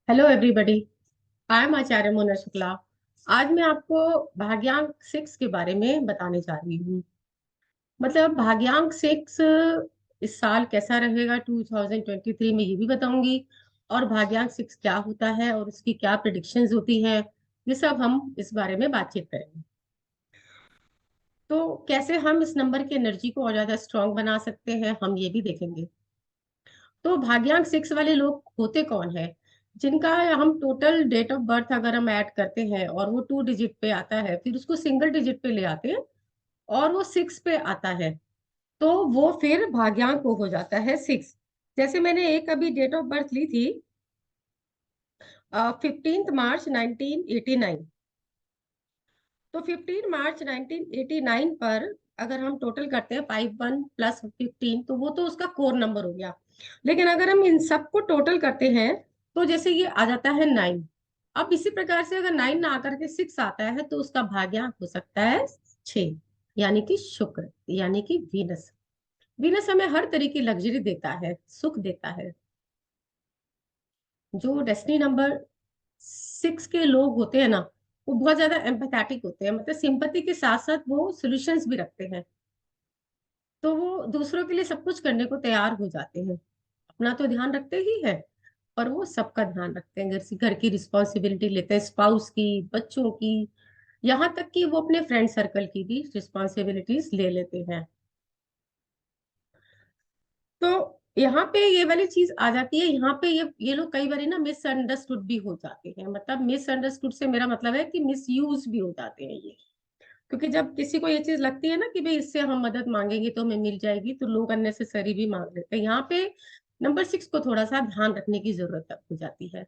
Hello everybody. I am आचार्य मोना शुक्ला। आज मैं आपको भाग्यांक 6 के बारे में बताने जा रही हूँ। मतलब भाग्यांक 6 इस साल कैसा रहेगा 2023 में, ये भी बताऊंगी। और भाग्यांक 6 क्या होता है और उसकी क्या प्रिडिक्शंस होती हैं, ये सब हम इस बारे में बातचीत करेंगे। तो कैसे हम इस नंबर की एनर्जी को और ज्यादा स्ट्रांग बना सकते हैं, हम ये भी देखेंगे। तो भाग्यांक 6 वाले लोग होते कौन है? जिनका हम टोटल डेट ऑफ बर्थ अगर हम ऐड करते हैं और वो 2 डिजिट पे आता है, फिर उसको सिंगल डिजिट पे ले आते हैं और वो 6 पे आता है, तो वो फिर भाग्यांक हो जाता है 6। जैसे मैंने एक अभी डेट ऑफ बर्थ ली थी, 15 मार्च 1989। तो 15 मार्च 1989 पर अगर हम टोटल करते हैं 51 + 15, तो वो तो उसका कोर नंबर हो गया। लेकिन अगर हम इन सबको टोटल करते हैं तो जैसे ये आ जाता है 9। अब इसी प्रकार से अगर 9 ना आकर के 6 आता है तो उसका भाग्यांक हो सकता है 6, यानी कि शुक्र, यानी कि वीनस। वीनस हमें हर तरह की लग्जरी देता है, सुख देता है। जो डेस्टिनी नंबर 6 के लोग होते हैं ना, वो बहुत ज्यादा एम्पैथेटिक होते हैं। मतलब सिंपैथी के साथ साथ वो सॉल्यूशंस भी रखते हैं। तो वो दूसरों के लिए सब कुछ करने को तैयार हो जाते हैं। अपना तो ध्यान रखते ही है, पर वो सबका ध्यान रखते हैं। घर की रिस्पॉन्सिबिलिटी लेते हैं, स्पाउस की, बच्चों की, यहाँ तक कि वो अपने फ्रेंड सर्कल की भी रिस्पॉन्सिबिलिटीज ले लेते हैं। तो यहाँ पे ये वाली चीज आ जाती है। यहाँ पे ये लोग कई बार ना मिसअंडरस्टूड भी हो जाते हैं। मतलब मिसअंडरस्टूड से मेरा मतलब है कि मिस यूज भी हो जाते हैं ये। क्योंकि जब किसी को ये चीज लगती है ना कि भाई इससे हम मदद मांगेंगे तो हमें मिल जाएगी, तो लोग अननेसेसरी भी मांग लेते हैं। यहाँ पे नंबर 6 को थोड़ा सा ध्यान रखने की जरूरत हो जाती है।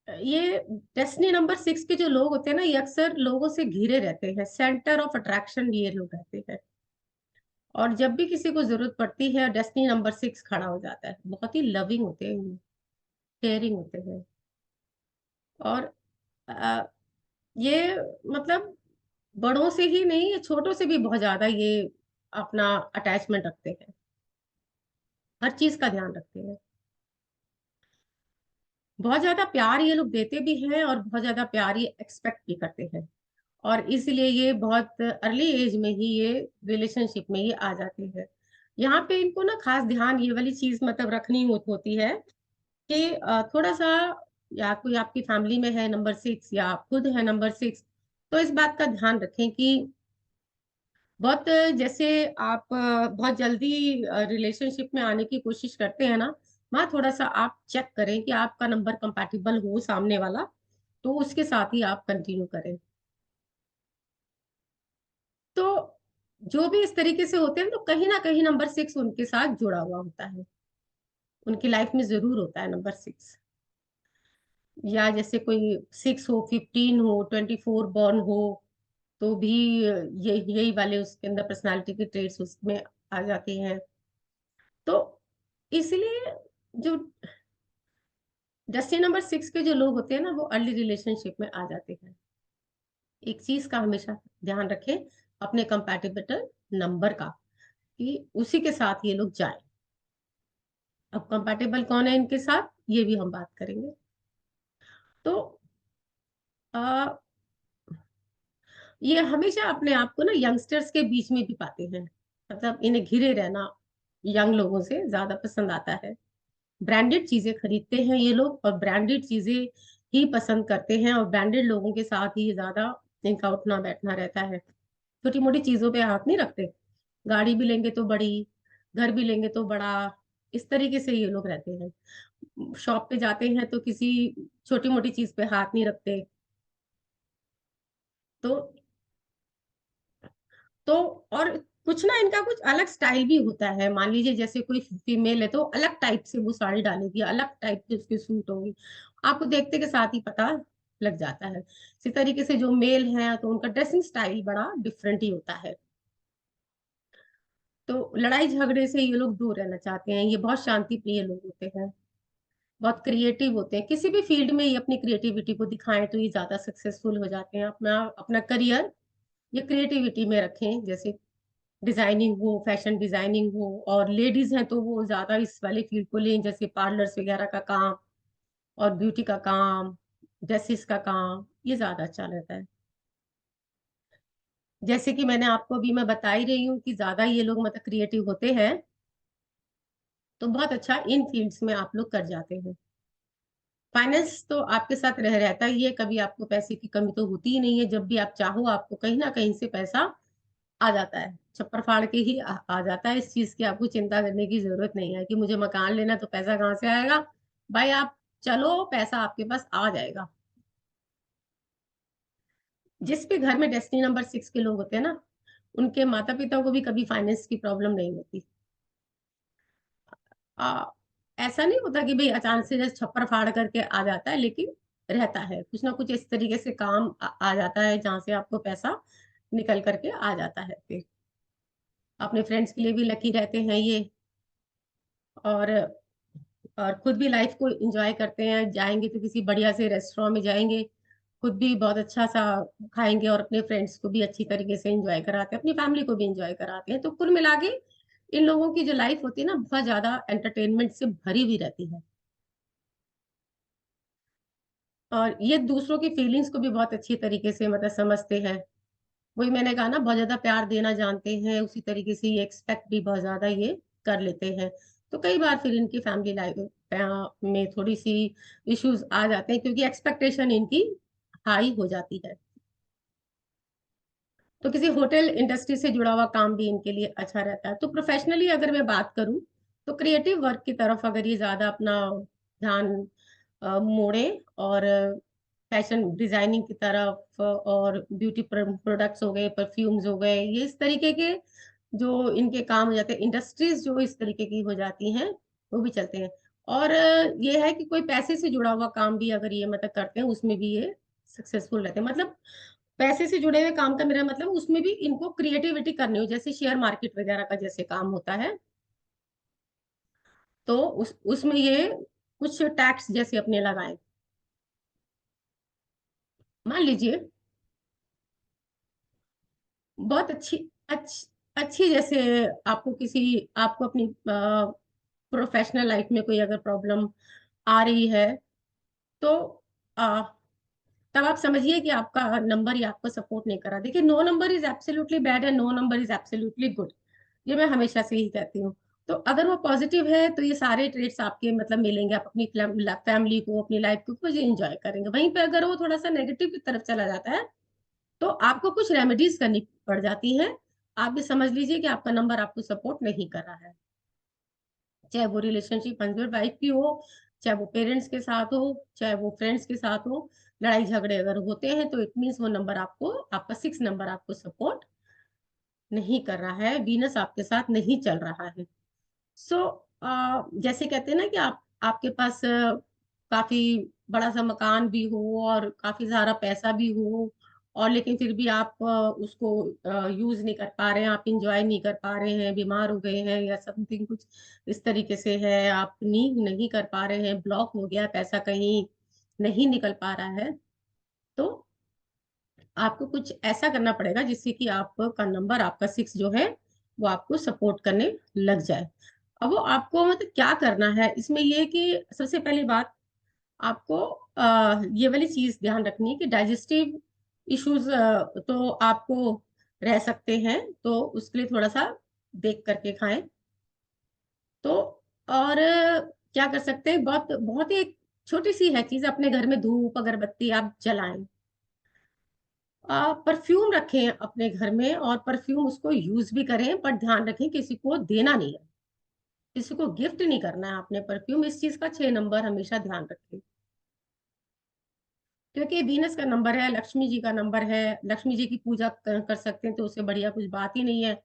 ये डेस्टिनी नंबर 6 के जो लोग होते हैं ना, ये अक्सर लोगों से घिरे रहते हैं, सेंटर ऑफ अट्रैक्शन ये लोग रहते हैं। और जब भी किसी को जरूरत पड़ती है, डेस्टिनी नंबर 6 खड़ा हो जाता है। बहुत ही लविंग होते हैं, केयरिंग होते हैं। और अ, ये मतलब बड़ों से ही नहीं, ये छोटों से भी बहुत ज्यादा ये अपना अटैचमेंट रखते हैं, हर चीज का ध्यान रखते हैं। बहुत ज्यादा प्यार ये लोग देते भी हैं और बहुत ज्यादा प्यार ये एक्सपेक्ट भी करते हैं। और इसलिए ये बहुत अर्ली एज में ही ये रिलेशनशिप में ये आ जाते हैं। यहाँ पे इनको ना खास ध्यान ये वाली चीज मतलब रखनी होती है कि थोड़ा सा, या कोई आपकी फैमिली में है नंबर 6 या आप खुद है नंबर 6, तो इस बात का ध्यान रखें कि बहुत जैसे आप बहुत जल्दी रिलेशनशिप में आने की कोशिश करते हैं ना, वहाँ थोड़ा सा आप चेक करें कि आपका नंबर कंपैटिबल हो सामने वाला, तो उसके साथ ही आप कंटिन्यू करें। तो जो भी इस तरीके से होते हैं तो कहीं ना कहीं नंबर 6 उनके साथ जुड़ा हुआ होता है, उनकी लाइफ में जरूर होता है नंबर 6। या जैसे कोई 6 हो, 15 हो, 24 बॉर्न हो, तो भी यही वाले उसके अंदर पर्सनालिटी के ट्रेड्स उसमें आ जाते हैं। तो इसलिए जो डेस्टिनी नंबर 6 के जो लोग होते हैं ना, वो अर्ली रिलेशनशिप में आ जाते हैं। एक चीज का हमेशा ध्यान रखें, अपने कंपैटिबल नंबर का, कि उसी के साथ ये लोग जाए। अब कंपैटिबल कौन है इनके साथ, ये भी हम बात करेंगे। तो आ, ये हमेशा अपने आप को ना यंगस्टर्स के बीच में भी पाते हैं। मतलब इन्हें घिरे रहना यंग लोगों से ज्यादा पसंद आता है। ब्रांडेड चीजें खरीदते हैं ये लोग और ब्रांडेड चीजें ही पसंद करते हैं, और ब्रांडेड लोगों के साथ ही ज्यादा इनका उठना बैठना रहता है। छोटी मोटी चीजों पे हाथ नहीं रखते। गाड़ी भी लेंगे तो बड़ी, घर भी लेंगे तो बड़ा, इस तरीके से ये लोग रहते हैं। शॉप पे जाते हैं तो किसी छोटी मोटी चीज पे हाथ नहीं रखते। तो तो और कुछ ना, इनका कुछ अलग स्टाइल भी होता है। मान लीजिए जैसे कोई फीमेल है तो अलग टाइप से वो साड़ी डालेगी, अलग टाइप से उसकी सूट होगी, आपको देखते के साथ ही पता लग जाता है। इसी तरीके से जो मेल है तो उनका ड्रेसिंग स्टाइल बड़ा डिफरेंट ही होता है। तो लड़ाई झगड़े से ये लोग दूर रहना चाहते हैं। ये बहुत शांति प्रिय लोग होते हैं, बहुत क्रिएटिव होते हैं। किसी भी फील्ड में ये अपनी क्रिएटिविटी को दिखाएं तो ये ज्यादा सक्सेसफुल हो जाते हैं। अपना अपना करियर ये क्रिएटिविटी में रखें। जैसे डिजाइनिंग हो, फैशन डिजाइनिंग हो, और लेडीज हैं तो वो ज्यादा इस वाले फील्ड को लें, जैसे पार्लर्स वगैरह का काम और ब्यूटी का काम, ड्रेसेस का काम, ये ज्यादा अच्छा रहता है। जैसे कि मैंने आपको अभी मैं बता ही रही हूँ कि ज्यादा ये लोग मतलब क्रिएटिव होते हैं, तो बहुत अच्छा इन फील्ड्स में आप लोग कर जाते हैं। फाइनेंस तो आपके साथ रहता ही है, कभी आपको पैसे की कमी तो होती ही नहीं है। जब भी आप चाहो आपको कहीं ना कहीं से पैसा आ जाता है, छप्पर फाड़ के ही आ जाता है। इस चीज की आपको चिंता करने की जरूरत नहीं है कि मुझे मकान लेना तो पैसा कहाँ से आएगा। भाई आप चलो, पैसा आपके पास आ जाएगा। जिस भी घर में डेस्टिनी नंबर 6 के लोग होते हैं ना, उनके माता पिता को भी कभी फाइनेंस की प्रॉब्लम नहीं होती। आ, ऐसा नहीं होता कि भाई अचानक से जैसे छप्पर फाड़ करके आ जाता है, लेकिन रहता है कुछ ना कुछ इस तरीके से काम आ जाता है जहां से आपको पैसा निकल करके आ जाता है। फिर अपने फ्रेंड्स के लिए भी लकी रहते हैं ये, और खुद भी लाइफ को एंजॉय करते हैं। जाएंगे तो किसी बढ़िया से रेस्टोरेंट में जाएंगे, खुद भी बहुत अच्छा सा खाएंगे, और अपने फ्रेंड्स को भी अच्छी तरीके से एंजॉय कराते हैं, अपनी फैमिली को भी एंजॉय कराते हैं। तो कुल मिला के इन लोगों की जो लाइफ होती है ना, बहुत ज्यादा एंटरटेनमेंट से भरी हुई रहती है। और ये दूसरों की फीलिंग्स को भी बहुत अच्छी तरीके से मतलब समझते हैं। वही मैंने कहा ना, बहुत ज्यादा प्यार देना जानते हैं, उसी तरीके से ये एक्सपेक्ट भी बहुत ज्यादा ये कर लेते हैं। तो कई बार फिर इनकी फैमिली लाइफ में थोड़ी सी इश्यूज आ जाते हैं, क्योंकि एक्सपेक्टेशन इनकी हाई हो जाती है। तो किसी होटल इंडस्ट्री से जुड़ा हुआ काम भी इनके लिए अच्छा रहता है। तो प्रोफेशनली अगर मैं बात करूं, तो क्रिएटिव वर्क की तरफ अगर ये ज्यादा अपना ध्यान मोड़े, और फैशन डिजाइनिंग की तरफ, और ब्यूटी प्रोडक्ट्स हो गए, परफ्यूम्स हो गए, ये इस तरीके के जो इनके काम हो जाते हैं, इंडस्ट्रीज जो इस तरीके की हो जाती हैं, वो भी चलते हैं। और ये है कि कोई पैसे से जुड़ा हुआ काम भी अगर ये मतलब करते हैं, उसमें भी ये सक्सेसफुल रहते हैं। मतलब पैसे से जुड़े हुए काम का मेरा मतलब उसमें भी इनको क्रिएटिविटी करनी हो, जैसे शेयर मार्केट वगैरह का जैसे काम होता है, तो उसमें ये कुछ टैक्स जैसे अपने लगाए। मान लीजिए बहुत अच्छी जैसे आपको किसी आपको अपनी प्रोफेशनल लाइफ में कोई अगर प्रॉब्लम आ रही है, तो आ, तब आप समझिए कि आपका नंबर ही आपको सपोर्ट नहीं कर रहा। देखिए, no number is absolutely bad and no number is absolutely good, ये मैं हमेशा से ही कहती हूँ। तो अगर वो पॉजिटिव है तो ये सारे ट्रेड्स आपके मतलब मिलेंगे, आप अपनी फैमिली को, अपनी लाइफ को कुछ एंजॉय करेंगे। वहीं पे अगर वो थोड़ा सा नेगेटिव की तरफ चला जाता है, तो आपको कुछ रेमेडीज करनी पड़ जाती है। आप ये समझ लीजिए कि आपका नंबर आपको सपोर्ट नहीं कर रहा है, चाहे वो रिलेशनशिप हस्बैंड वाइफ की हो, चाहे वो पेरेंट्स के साथ हो, चाहे वो फ्रेंड्स के साथ हो। लड़ाई झगड़े अगर होते हैं तो इट मीन्स वो नंबर आपको, आपका 6 नंबर आपको सपोर्ट नहीं कर रहा है, वीनस आपके साथ नहीं चल रहा है। सो जैसे कहते हैं ना कि आप आपके पास काफी बड़ा सा मकान भी हो और काफी सारा पैसा भी हो, और लेकिन फिर भी आप उसको यूज नहीं कर पा रहे हैं, आप इंजॉय नहीं कर पा रहे हैं, बीमार हो गए हैं या समथिंग कुछ इस तरीके से है, आप नहीं कर पा रहे हैं, ब्लॉक हो गया, पैसा कहीं नहीं निकल पा रहा है, तो आपको कुछ ऐसा करना पड़ेगा जिससे कि आपका नंबर, आपका 6 जो है, वो आपको सपोर्ट करने लग जाए। अब वो आपको मतलब क्या करना है इसमें, ये कि सबसे पहली बात आपको ये वाली चीज ध्यान रखनी है कि डाइजेस्टिव इश्यूज तो आपको रह सकते हैं, तो उसके लिए थोड़ा सा देख करके खाएं। तो और क्या कर सकते हैं, बहुत बहुत ही एक छोटी सी है चीज, अपने घर में धूप अगरबत्ती आप जलाएं। परफ्यूम रखें अपने घर में, और परफ्यूम उसको यूज भी करें, पर ध्यान रखें किसी को देना नहीं है, किसी को गिफ्ट नहीं करना है आपने परफ्यूम। इस चीज का 6 नंबर हमेशा ध्यान रखें, क्योंकि वीनस का नंबर है, लक्ष्मी जी का नंबर है। लक्ष्मी जी की पूजा कर सकते हैं तो उससे बढ़िया कुछ बात ही नहीं है।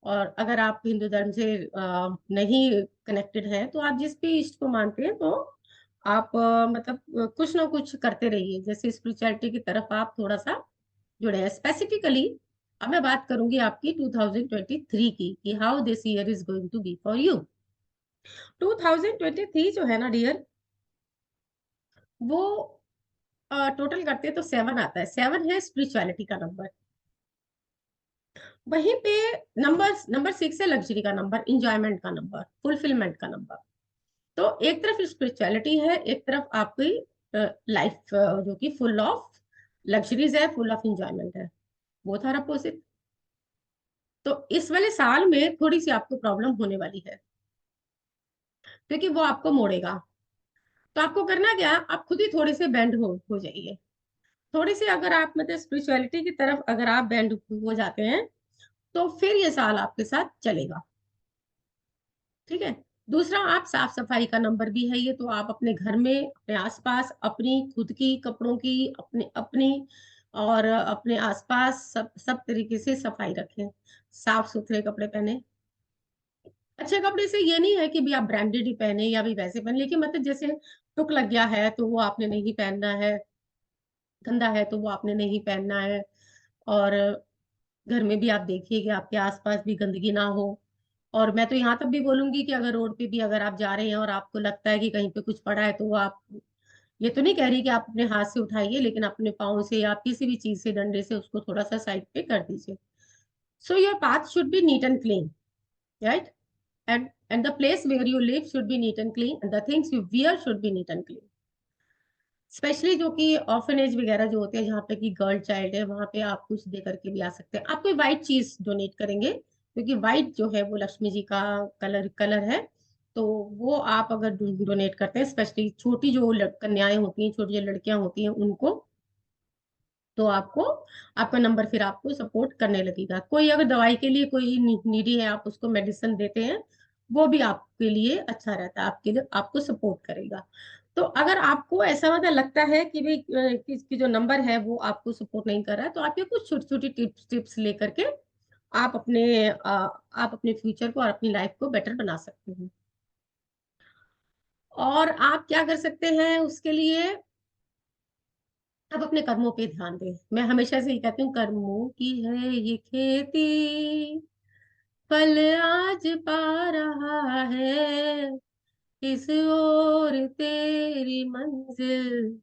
और अगर आप हिंदू धर्म से नहीं कनेक्टेड हैं, तो आप जिस भी इष्ट को मानते हैं, तो आप मतलब कुछ ना कुछ करते रहिए, जैसे स्पिरिचुअलिटी की तरफ आप थोड़ा सा जुड़े हैं स्पेसिफिकली। अब मैं बात करूंगी आपकी 2023 की, कि how this year is going to be for you. 2023 जो है ना डियर, वो टोटल करते हैं तो 7 आता है। 7 है स्पिरिचुअलिटी का नंबर। वहीं पे नंबर 6 है लग्जरी का नंबर, इंजॉयमेंट का नंबर, फुलफिलमेंट का नंबर। तो एक तरफ स्पिरिचुअलिटी है, एक तरफ आपकी लाइफ जो कि फुल ऑफ लग्जरीज है, फुल ऑफ इंजॉयमेंट है, बोथ आर अपोजिट। तो इस वाले साल में थोड़ी सी आपको प्रॉब्लम होने वाली है, क्योंकि वो आपको मोड़ेगा। तो आपको करना क्या, आप खुद ही थोड़े से बेंड हो जाइए। थोड़ी सी अगर आप मतलब स्पिरिचुअलिटी की तरफ अगर आप बेंड हो जाते हैं, तो फिर ये साल आपके साथ चलेगा। ठीक है। दूसरा, आप साफ सफाई का नंबर भी है ये, तो आप अपने घर में, अपने आसपास, अपनी खुद की कपड़ों की, अपने अपनी और अपने आसपास सब तरीके से सफाई रखें। साफ सुथरे कपड़े पहने। अच्छे कपड़े से ये नहीं है कि भी आप ब्रांडेड ही पहने या भी वैसे पहने, लेकिन मतलब जैसे टुक लग गया है तो वो आपने नहीं पहनना है, गंदा है तो वो आपने नहीं पहनना है। और घर में भी आप देखिए कि आपके आसपास भी गंदगी ना हो। और मैं तो यहाँ तक भी बोलूंगी कि अगर रोड पे भी अगर आप जा रहे हैं और आपको लगता है कि कहीं पे कुछ पड़ा है, तो वो आप, ये तो नहीं कह रही कि आप अपने हाथ से उठाइए, लेकिन अपने पाँव से या किसी भी चीज से, डंडे से उसको थोड़ा सा साइड पे कर दीजिए। So your path should be neat and clean, right? And the place where you live should be neat and clean, and the things you wear should be neat and clean. Specially जो कि orphanage वगैरह जो होते हैं, जहाँ पे कि girl child है, वहां पे आप कुछ दे करके भी आ सकते हैं। आप कोई व्हाइट चीज डोनेट करेंगे, क्योंकि व्हाइट जो है वो लक्ष्मी जी का कलर है। तो वो आप अगर डोनेट करते हैं, स्पेशली छोटी जो कन्याएं होती हैं, छोटी जो लड़कियां होती हैं उनको, तो आपको, आपका नंबर फिर आपको सपोर्ट करने लगेगा। कोई अगर दवाई के लिए कोई नीडी है, आप उसको मेडिसिन देते हैं, वो भी आपके लिए अच्छा रहता है, आपके लिए, आपको सपोर्ट करेगा। तो अगर आपको ऐसा मतलब लगता है कि भाई कि जो नंबर है वो आपको सपोर्ट नहीं कर रहा है, तो आप ये कुछ छोटी छोटी टिप्स टिप्स लेकर के आप अपने फ्यूचर को और अपनी लाइफ को बेटर बना सकते हैं। और आप क्या कर सकते हैं उसके लिए, आप अपने कर्मों पे ध्यान दें। मैं हमेशा से ही कहती हूँ, कर्मों की है ये खेती, फल आज पा रहा है, इस ओर तेरी मंजिल,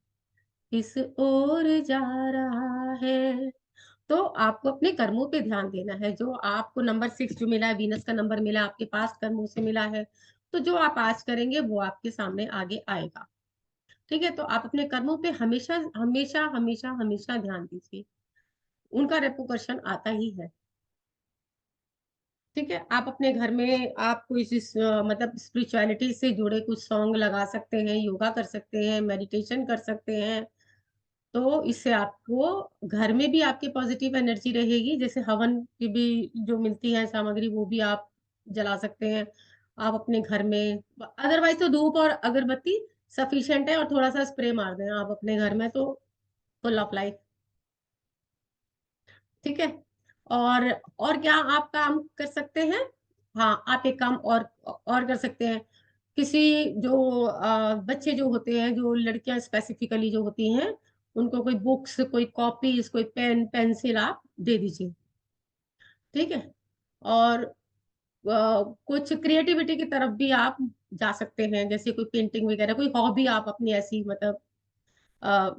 इस ओर जा रहा है। तो आपको अपने कर्मों पे ध्यान देना है। जो आपको नंबर 6 जो मिला है, वीनस का नंबर मिला, आपके पास कर्मों से मिला है, तो जो आप आज करेंगे वो आपके सामने आगे आएगा। ठीक है। तो आप अपने कर्मों पे हमेशा हमेशा हमेशा हमेशा ध्यान दीजिए, उनका रेपोकशन आता ही है। ठीक है। आप अपने घर में आप कोई मतलब स्पिरिचुअलिटी से जुड़े कुछ सॉन्ग लगा सकते हैं, योगा कर सकते हैं, मेडिटेशन कर सकते हैं। तो इससे आपको घर में भी आपकी पॉजिटिव एनर्जी रहेगी। जैसे हवन की भी जो मिलती है सामग्री, वो भी आप जला सकते हैं आप अपने घर में। अदरवाइज तो धूप और अगरबत्ती सफिशिएंट है, और थोड़ा सा स्प्रे मार दें आप अपने घर में, तो फुल ऑफ लाइफ। ठीक है। और और क्या आप काम कर सकते हैं? हाँ, आप एक काम और कर सकते हैं। किसी जो बच्चे जो होते हैं, जो लड़कियां स्पेसिफिकली जो होती हैं, उनको कोई बुक्स, कोई कॉपीज, कोई पेन पेंसिल आप दे दीजिए। ठीक है। और कुछ क्रिएटिविटी की तरफ भी आप जा सकते हैं, जैसे कोई पेंटिंग वगैरह, कोई हॉबी आप अपनी ऐसी मतलब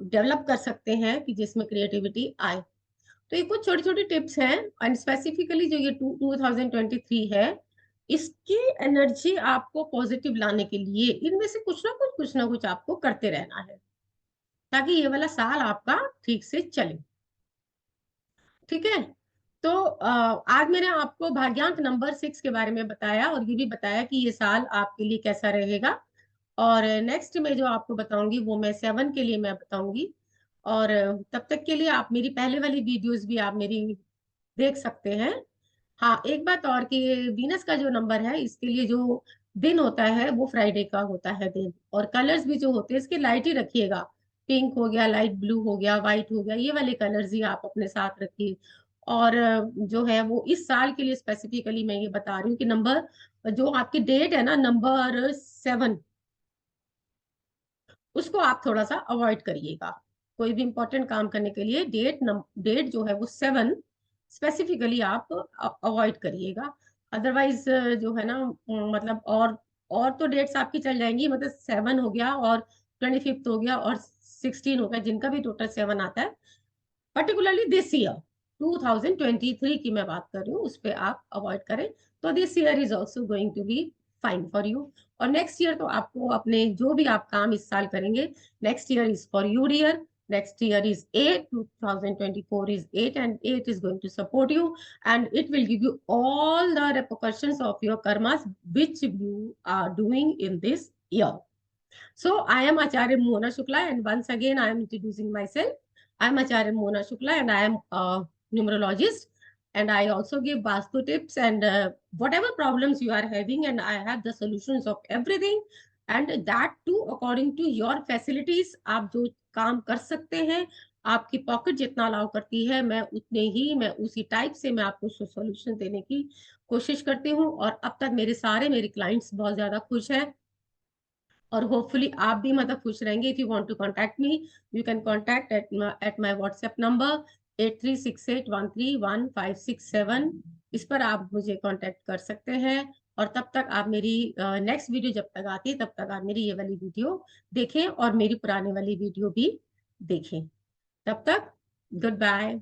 डेवलप कर सकते हैं कि जिसमें क्रिएटिविटी आए। तो ये कुछ छोटी छोटी टिप्स हैं। एंड स्पेसिफिकली जो ये 2023 है, इसकी एनर्जी आपको पॉजिटिव लाने के लिए इनमें से कुछ ना कुछ आपको करते रहना है, ताकि ये वाला साल आपका ठीक से चले। ठीक है। तो आज मैंने आपको भाग्यांक नंबर 6 के बारे में बताया, और ये भी बताया कि ये साल आपके लिए कैसा रहेगा। और नेक्स्ट में जो आपको बताऊंगी वो मैं 7 के लिए मैं बताऊंगी। और तब तक के लिए आप मेरी पहले वाली वीडियोस भी आप मेरी देख सकते हैं। हाँ, एक बात और कि वीनस का जो नंबर है, इसके लिए जो दिन होता है वो फ्राइडे का होता है दिन। और कलर्स भी जो होते हैं इसके लाइट ही रखिएगा। पिंक हो गया, लाइट ब्लू हो गया, व्हाइट हो गया, ये वाले कलर्स ही आप अपने साथ रखिए। और जो है वो इस साल के लिए स्पेसिफिकली मैं ये बता रही हूँ कि नंबर, जो आपकी डेट है ना, नंबर 7, उसको आप थोड़ा सा अवॉइड करिएगा। कोई भी इंपॉर्टेंट काम करने के लिए डेट जो है वो 7 स्पेसिफिकली आप अवॉइड करिएगा। अदरवाइज जो है ना, मतलब और तो डेट्स आपकी चल जाएंगी, मतलब 7 हो गया और 25 हो गया और 16 हो गया, जिनका भी टोटल 7 आता है, पर्टिकुलरली दिस ईयर। 2023 की मैं बात कर रही हूँ, उस पर आप अवॉइड करें। तो this year is also going to be fine for you. और नेक्स्ट ईयर तो आपको अपने जो भी आप काम इस साल करेंगे, next year is for you dear. Next year is 8, 2024 is 8, and 8 is going to support you, and it will give you all the repercussions of your karmas which you are doing in this year. So I am Acharya Mona Shukla, and once again I am introducing myself. I am Acharya Mona Shukla, and I am a numerologist, and I also give Vastu tips, and whatever problems you are having, and I have the solutions of everything, and that too according to your facilities. आप जो काम कर सकते हैं, आपकी pocket जितना allow करती है, मैं उसी टाइप से मैं आपको सोल्यूशन देने की कोशिश करती हूँ। और अब तक मेरे क्लाइंट्स बहुत ज्यादा खुश हैं, और होपफुली आप भी मतलब खुश रहेंगे। If you want to contact me, you can contact at my WhatsApp number 8368131567। इस पर आप मुझे कांटेक्ट कर सकते हैं। और तब तक आप मेरी नेक्स्ट वीडियो जब तक आती है, तब तक आप मेरी ये वाली वीडियो देखें और मेरी पुराने वाली वीडियो भी देखें। तब तक गुड बाय।